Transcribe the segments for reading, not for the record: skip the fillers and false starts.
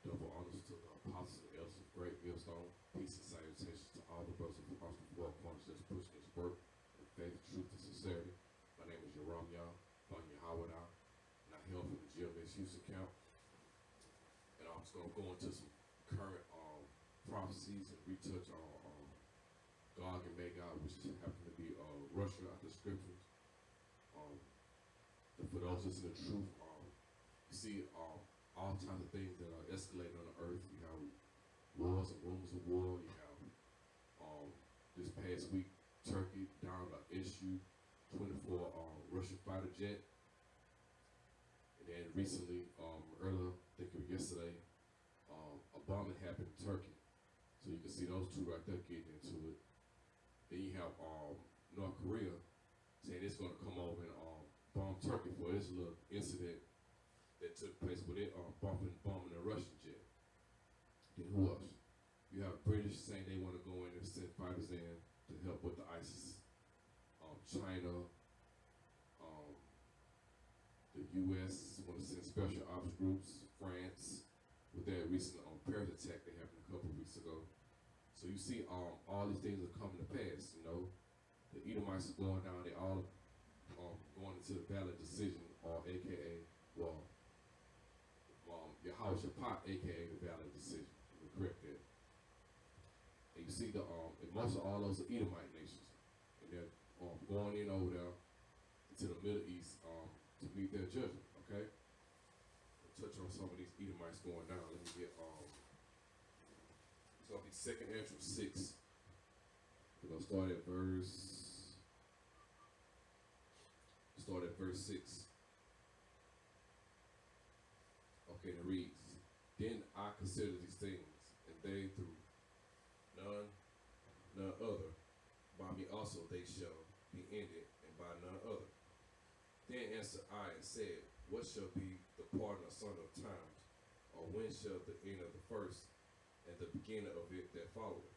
Double honors to the apostles and elders of Great Millstone. Peace and salutations to all the brothers and across the four corners that's pushing this work with faith, truth, and sincerity. My name is Yoram Yah, Banya Hawada, and I hail from the GMS Houston camp. And I'm just going to go into some current prophecies and retouch on Gog and Magog, which happen to be Russia out the scriptures. And for those listening to the truth, you see all kinds of things that are escalating on the earth. You have wars and rumors of war. You have this past week, Turkey down an Su-24 Russian fighter jet. And then recently, earlier, I think it was yesterday, a bombing happened in Turkey. So you can see those two right there getting into it. Then you have North Korea saying it's going to come over and bomb Turkey for this little incident that took place with it bombing a Russian jet. Then who else? You have British saying they want to go in and send fighters in to help with the ISIS. China, the U.S. want to send special ops groups. France, with their recent Paris attack that happened a couple of weeks ago. So you see all these things are coming to pass, you know. The Edomites are going down, they all going into the Valley of Decision, or AKA, Yehoshaphat, aka the Valley of Decision, to be correct there. And you see and most of all those are Edomite nations. And they're going in over there to the Middle East to meet their judgment, okay? I'll touch on some of these Edomites going down. Let me get, it's going to be 2nd Ezra 6. We're going to start at verse 6. Okay, it reads, Then I consider these things, and they through none other, by me also they shall be ended, and by none other. Then answered I and said, What shall be the pardon of son of times, or when shall the end of the first, and the beginning of it that followeth?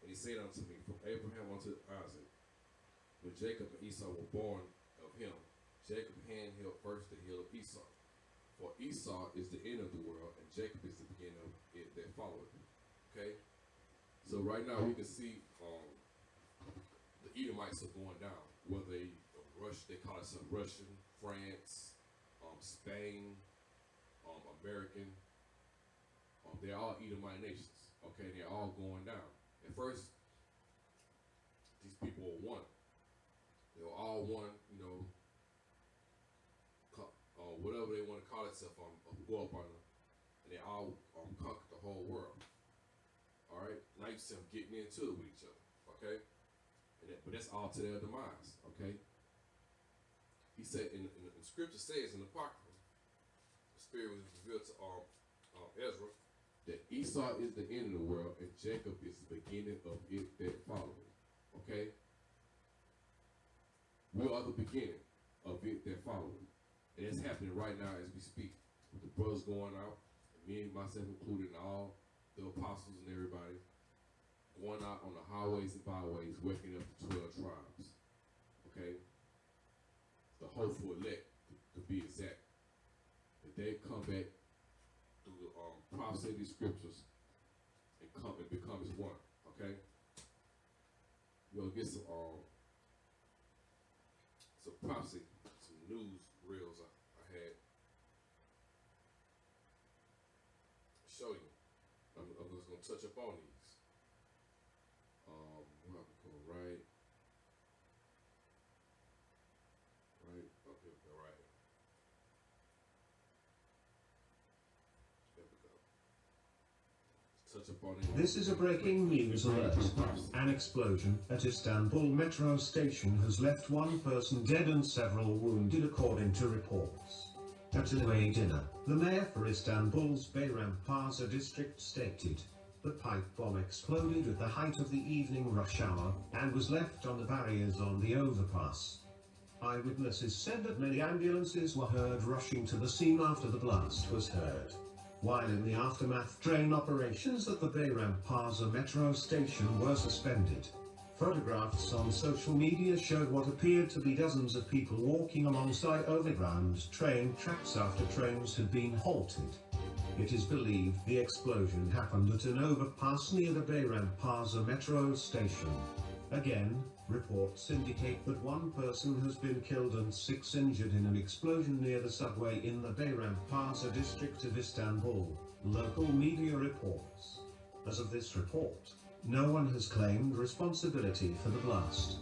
And he said unto me, From Abraham unto Isaac, when Jacob and Esau were born of him, Jacob hand held first the heel of Esau. For Esau is the end of the world, and Jacob is the beginning of it that followeth. Okay? So right now we can see the Edomites are going down. Whether they call it some Russian, France, Spain, American. They're all Edomite nations. Okay, they're all going down. At first, these people were one. They were all one, you know, whatever they want to call itself, go up on them, and they all conquered the whole world. All right, now you see them getting into it with each other. Okay, but that's all to their demise. Okay, he said, in Scripture says in the Apocrypha, the Spirit was revealed to Ezra that Esau is the end of the world and Jacob is the beginning of it that followeth. Okay, we are the beginning of it that followeth. And it's happening right now as we speak. With the brothers going out, and me and myself included, and all the apostles and everybody, going out on the highways and byways, waking up the 12 tribes. Okay? The hopeful elect, to be exact. That they come back through the prophecy of these scriptures and come and become as one. Okay? We're going to get some prophecy, some news reels I had show you. I'm just gonna touch up on these. Where I can go right. Okay, right. There we go. Touch up on it. This is a breaking news alert. An explosion at Istanbul metro station has left one person dead and several wounded according to reports. Atilla Aydin, the mayor for Istanbul's Bayram Paşa district, stated, the pipe bomb exploded at the height of the evening rush hour and was left on the barriers on the overpass. Eyewitnesses said that many ambulances were heard rushing to the scene after the blast was heard. While in the aftermath, train operations at the Bayram Paşa metro station were suspended. Photographs on social media showed what appeared to be dozens of people walking alongside overground train tracks after trains had been halted. It is believed the explosion happened at an overpass near the Bayram Plaza metro station. Again, reports indicate that one person has been killed and 6 injured in an explosion near the subway in the Bayram Plaza district of Istanbul, local media reports. As of this report, no one has claimed responsibility for the blast.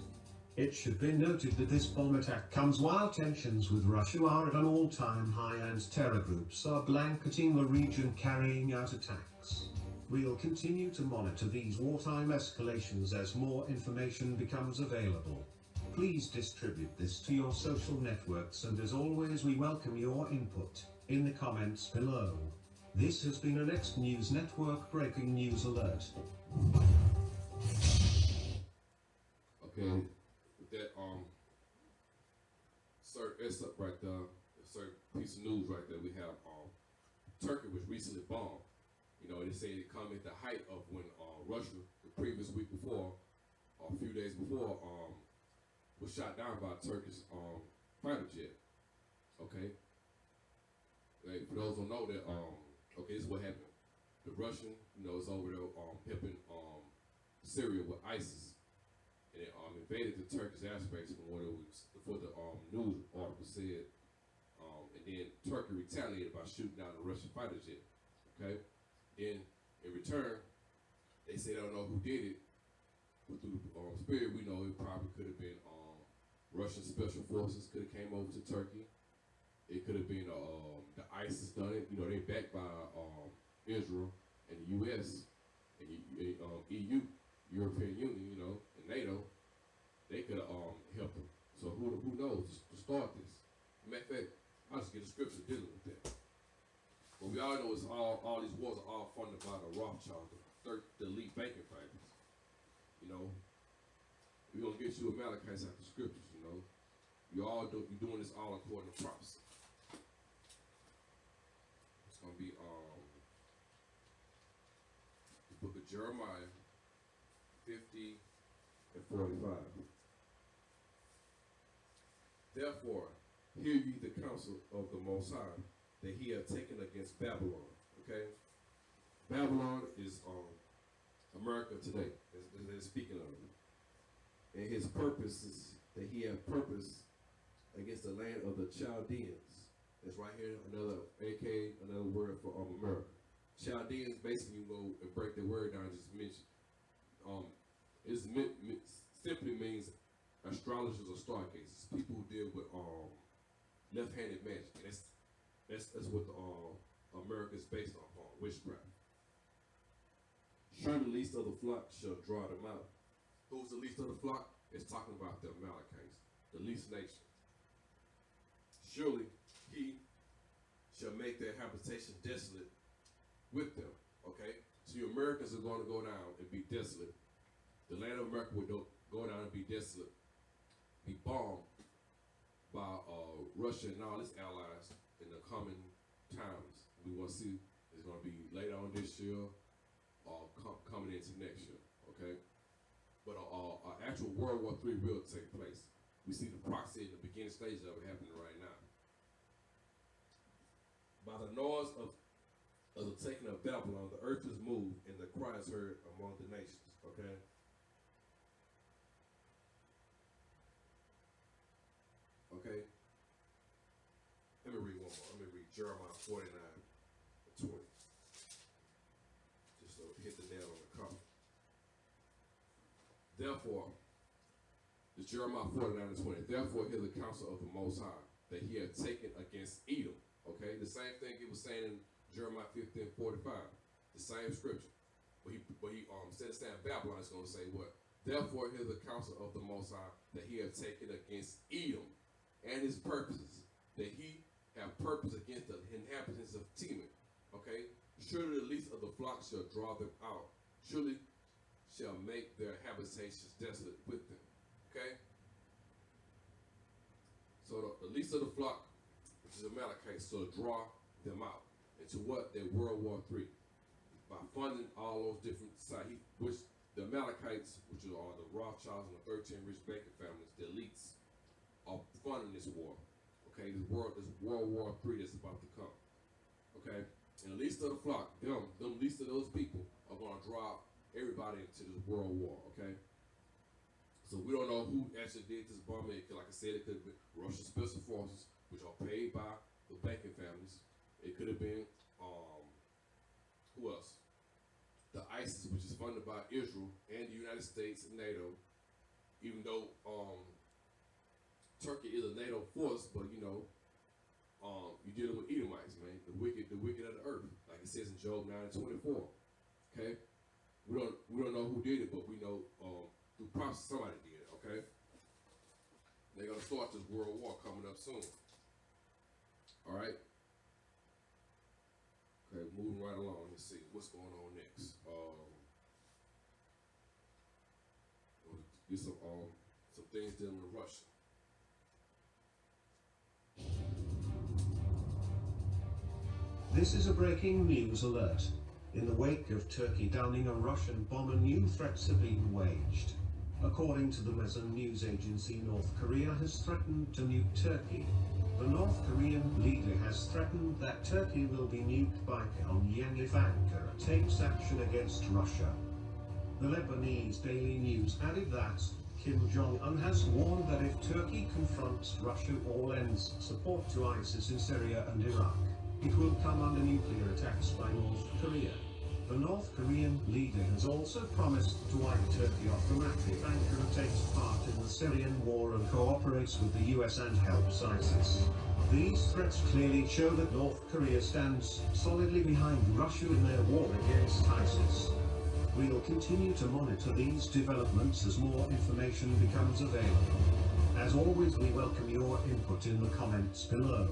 It should be noted that this bomb attack comes while tensions with Russia are at an all-time high and terror groups are blanketing the region carrying out attacks. We'll continue to monitor these wartime escalations as more information becomes available. Please distribute this to your social networks, and as always we welcome your input in the comments below. This has been a Next News Network breaking news alert. Okay, with that excerpt right there, certain piece of news right there, we have Turkey was recently bombed. You know, they say it come at the height of when Russia, the previous week before, or a few days before, was shot down by a Turkish fighter jet. Okay. Like, for those who don't know that, okay, this is what happened. The Russian, you know, is over there helping Syria with ISIS, and it invaded the Turkish airspace from what it was, what the news article said, and then Turkey retaliated by shooting down the Russian fighter jet. Okay. Then, in return, they say they don't know who did it, but through spirit, we know it probably could have been Russian special forces could have came over to Turkey. It could have been the ISIS done it. You know, they backed by Israel and the U.S. and EU, European Union, you know, and NATO. They could have helped them. So who knows to start this? Matter of fact, I'll just get a scripture dealing with that. But we all know it's all these wars are all funded by the Rothschild, the elite banking families. You know, we're gonna get you a Malachites after scriptures. You know, you're doing this all according to prophecy. It's gonna be the book of Jeremiah 50 and 45. Therefore, hear ye the counsel of the Most High, that he had taken against Babylon. Okay, Babylon is America today. They're speaking of it, and his purpose is that he had purpose against the land of the Chaldeans. That's right here, another word for America. Chaldeans, basically, you go and break the word down. Just mention, simply means astrologers or stargazers, people who deal with left-handed magic. And that's what America is based on, witchcraft. Surely the least of the flock shall draw them out. Who's the least of the flock? It's talking about the Amalekites, the least nation. Surely he shall make their habitation desolate with them. Okay? So you Americans are going to go down and be desolate. The land of America will go down and be desolate, be bombed by Russia and all its allies in the coming times. We want to see it's going to be later on this year or coming into next year, okay? But an actual World War III will take place. We see the proxy in the beginning stages of it happening right now. By the noise of the taking of Babylon, the earth is moved and the cry is heard among the nations, okay? Okay. Let me read one more. Let me read Jeremiah 49 and 20. Just to hit the nail on the coffin. Therefore, it's Jeremiah 49 and 20. Therefore, hear the counsel of the Most High, that he had taken against Edom. Okay, the same thing he was saying in Jeremiah 15 and 45. The same scripture. But he instead of saying Babylon, is going to say what? Therefore, hear the counsel of the Most High, that he had taken against Edom and his purposes, that he have purpose against the inhabitants of Teman. Okay? Surely the least of the flock shall draw them out. Surely shall make their habitations desolate with them. Okay? So the least of the flock, which is Amalekites, shall draw them out into what? Their World War III. By funding all those different sides, which the Amalekites, which are the Rothschilds and the 13 rich banking families, the elites, are funding this war. Okay, this World War III that's about to come. Okay, and at least least of the flock, them least of those people are gonna draw everybody into this world war, okay? So we don't know who actually did this bombing. Like I said, it could have been Russian special forces, which are paid by the banking families. It could have been who else? The ISIS, which is funded by Israel and the United States and NATO. Even though Turkey is a NATO force, but you know, you're dealing with Edomites, man, the wicked of the earth, like it says in Job 9:24. Okay, we don't know who did it, but we know through prophecy somebody did it. Okay, they're gonna start this world war coming up soon. All right. Okay, moving right along. Let's see what's going on next. Get some things dealing with Russia. This is a breaking news alert. In the wake of Turkey downing a Russian bomber, new threats have been waged. According to the Meson news agency, North Korea has threatened to nuke Turkey. The North Korean leader has threatened that Turkey will be nuked by Pyongyang if Ankara takes action against Russia. The Lebanese Daily News added that Kim Jong-un has warned that if Turkey confronts Russia or lends support to ISIS in Syria and Iraq, it will come under nuclear attacks by North Korea. The North Korean leader has also promised to wipe Turkey off the map if Ankara takes part in the Syrian war and cooperates with the US and helps ISIS. These threats clearly show that North Korea stands solidly behind Russia in their war against ISIS. We'll continue to monitor these developments as more information becomes available. As always, we welcome your input in the comments below.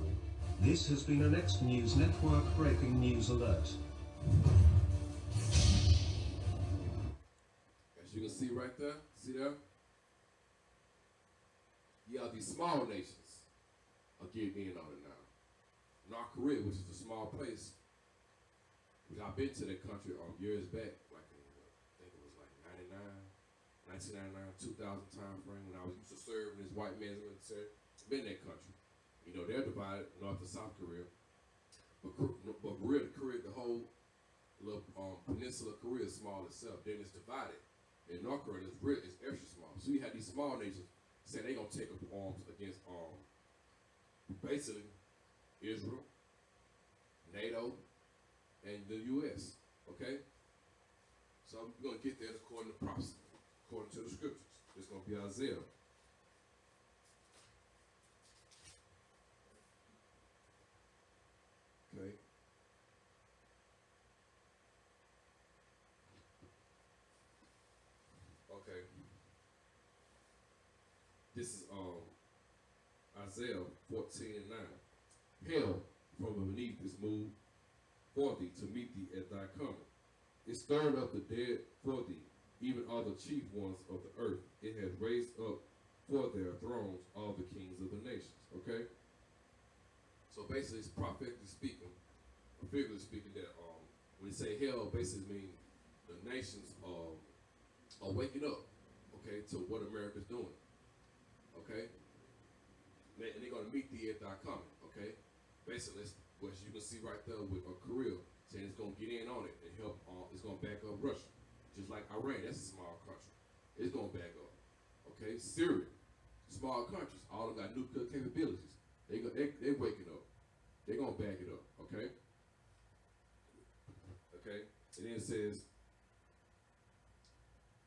This has been a Next News Network breaking news alert. As you can see right there, see there? Yeah, these small nations are getting in on it now. North Korea, which is a small place, which I've been to that country years back, like in, I think it was like 1999, 2000 time frame, when I was used to serve in this white man's military. Been in that country. You know, they're divided, North and South Korea. But Korea, the whole little peninsula of Korea is small itself. Then it's divided. And North Korea is extra small. So you have these small nations saying they're going to take up arms against basically Israel, NATO, and the U.S. Okay? So we're going to get there according to prophecy, according to the scriptures. It's going to be Isaiah. Okay. Okay. This is Isaiah 14:9. Hell from beneath is moved for thee to meet thee at thy coming. It stirred up the dead for thee, even all the chief ones of the earth. It has raised up for their thrones all the kings of the nations. Okay? So basically it's prophetically speaking, or figuratively speaking, that when you say hell, basically means the nations are waking up, okay, to what America's doing. Okay? And they're gonna meet thee at thy coming, okay? Basically, what you can see right there with Korea saying it's gonna get in on it and help. It's gonna back up Russia, just like Iran. That's a small country. It's gonna back up. Okay, Syria, small countries, all of them got nuclear capabilities. They waking up. They're gonna back it up. Okay. Okay, and then it says,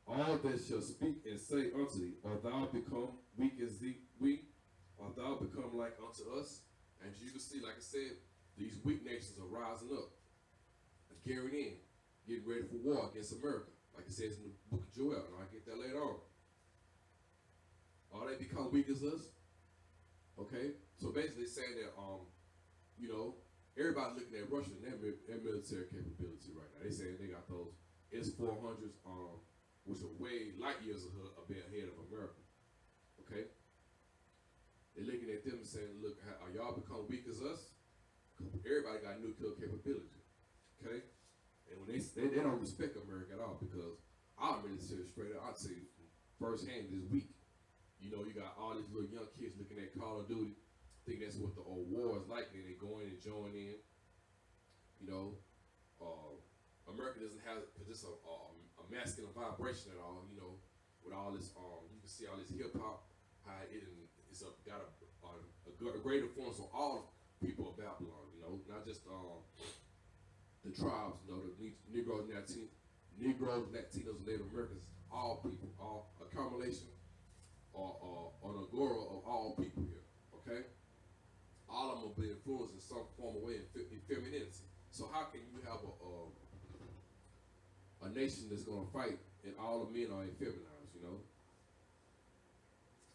all that shall speak and say unto thee, art thou become weak as we? Art thou become like unto us? And you can see, like I said, these weak nations are rising up, carrying in, getting ready for war against America, like it says in the book of Joel, and I'll get that later on. Are they become weak as us? Okay, so basically saying that, you know, everybody looking at Russia and their military capability right now. They saying they got those S-400s, which are way light years ahead of America. Okay, they're looking at them and saying, look, are y'all become weak as us? Everybody got nuclear capability. Okay, and when they don't respect America at all, because our military straight up, I'll tell you firsthand, is weak. You know, you got all these little young kids looking at Call of Duty, think that's what the old war is like, and they go in and join in. You know, America doesn't have just a masculine vibration at all. You know, with all this, you can see all this hip hop, how it's got a great influence on all people of Babylon. You know, not just the tribes. You know, the Negroes, Latinos, Native Americans, all people, all accumulation or an agora of all people here. Okay, all of them will be influenced in some form of way in femininity. So how can you have a nation that's going to fight and all the men are effeminized, you know?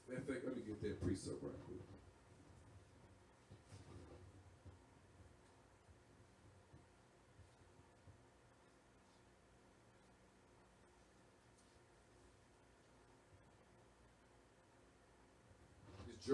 Matter of fact, let me get that precept right quick.